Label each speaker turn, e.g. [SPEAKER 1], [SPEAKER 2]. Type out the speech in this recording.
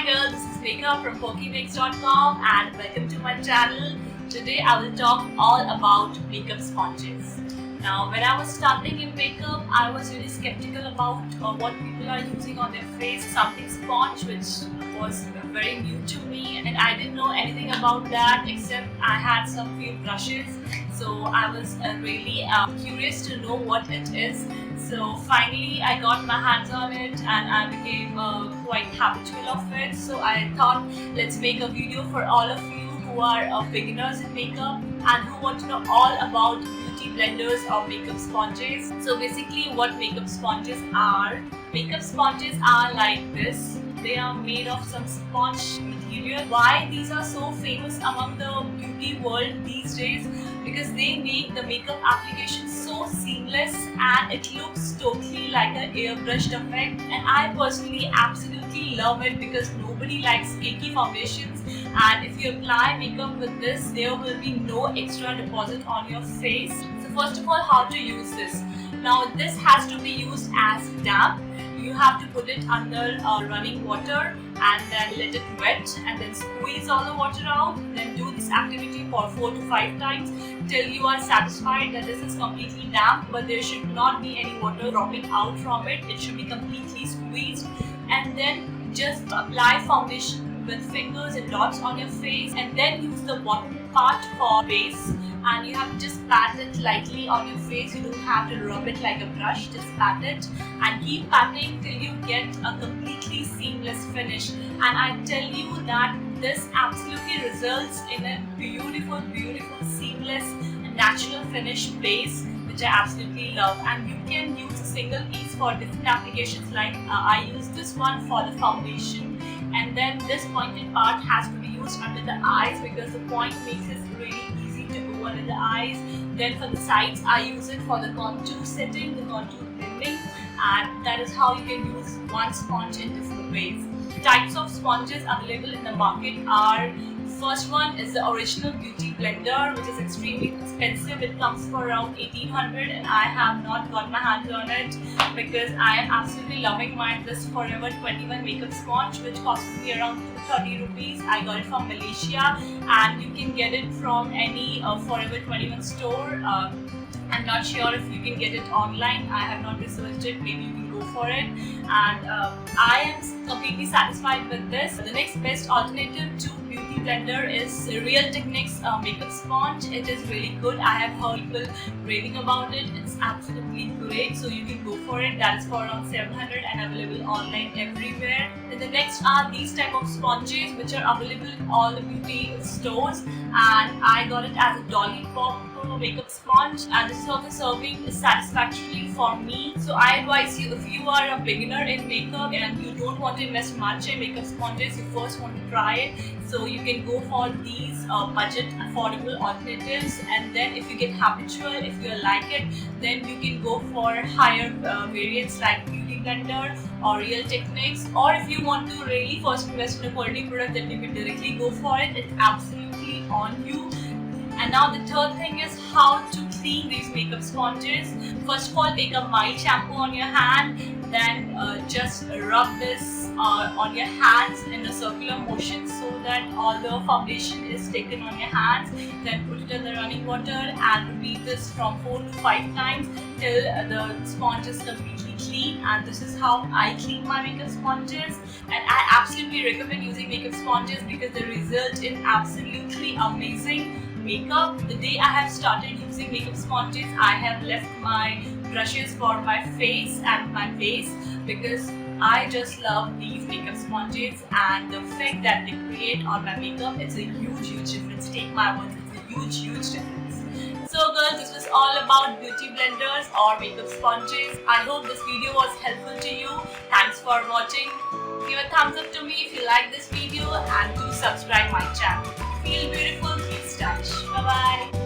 [SPEAKER 1] Hi girls, this is Megha from PokeMakes.com and welcome to my channel. Today I will talk all about makeup sponges. Now when I was starting in makeup, I was really skeptical about what people are using on their face. Something sponge which was very new to me and I didn't know anything about that except I had some few brushes. So I was really curious to know what it is. So finally I got my hands on it and I became quite habitual of it. So I thought let's make a video for all of you who are beginners in makeup and who want to know all about beauty blenders or makeup sponges. So basically what makeup sponges are like this. They are made of some sponge material. Why these are so famous among the beauty world these days? Because they make the makeup application so seamless and it looks totally like an airbrushed effect, and I personally absolutely love it because nobody likes cakey foundations, and if you apply makeup with this there will be no extra deposit on your face. So first of all, how to use this? Now this has to be used as damp. You have to put it under running water and then let it wet and then squeeze all the water out. Then do this activity for 4 to 5 times till you are satisfied that this is completely damp, but there should not be any water dropping out from it. It should be completely squeezed, and then just apply foundation with fingers and dots on your face, and then use the bottom part for base. And you have to just pat it lightly on your face. You don't have to rub it like a brush, just pat it and keep patting till you get a completely seamless finish. And I tell you that this absolutely results in a beautiful seamless and natural finish base, which I absolutely love. And you can use a single piece for different applications, like I use this one for the foundation, and then this pointed part has to be used under the eyes because the point makes it really easy to go under the eyes. Then for the sides I use it for the contour setting, the contour blending, and that is how you can use one sponge in different ways. The types of sponges available in the market are, first one is the original beauty blender, which is extremely expensive. It comes for around 1800 and I have not got my hands on it because I am absolutely loving mine. This Forever 21 makeup sponge, which cost me around 230 rupees. I got it from Malaysia and you can get it from any Forever 21 store. I'm not sure if you can get it online. I have not researched it. Maybe you can go for it. And I am completely satisfied with this. The next best alternative to beauty blender is Real Techniques makeup sponge. It is really good. I have heard people raving about it. It's absolutely great. So you can go for it. That is for around 700 and available online everywhere. Then the next are these type of sponges which are available in all the beauty stores. And I got it as a Dolly Pop makeup sponge, and this is also serving satisfactorily for me. So I advise you, if you are a beginner in makeup and you don't want to invest much in makeup sponges, you first want to try it, so you can go for these budget affordable alternatives, and then if you get habitual, if you like it, then you can go for higher variants like beauty blender or Real Techniques. Or if you want to really first invest in a quality product, then you can directly go for it. It's absolutely on you. And now the third thing is how to clean these makeup sponges. First of all, take a mild shampoo on your hand, then just rub this on your hands in a circular motion so that all the foundation is taken on your hands. Then put it in the running water and repeat this from 4 to 5 times till the sponge is completely clean. And this is how I clean my makeup sponges, and I absolutely recommend using makeup sponges because they result in absolutely amazing makeup. The day I have started using makeup sponges, I have left my brushes for my face and my base because I just love these makeup sponges and the effect that they create on my makeup. It's a huge difference. Take my words, it's a huge difference. So girls, this was all about beauty blenders or makeup sponges. I hope this video was helpful to you. Thanks for watching. Give a thumbs up to me if you like this video and do subscribe my channel. Feel beautiful, feel stylish. Bye bye.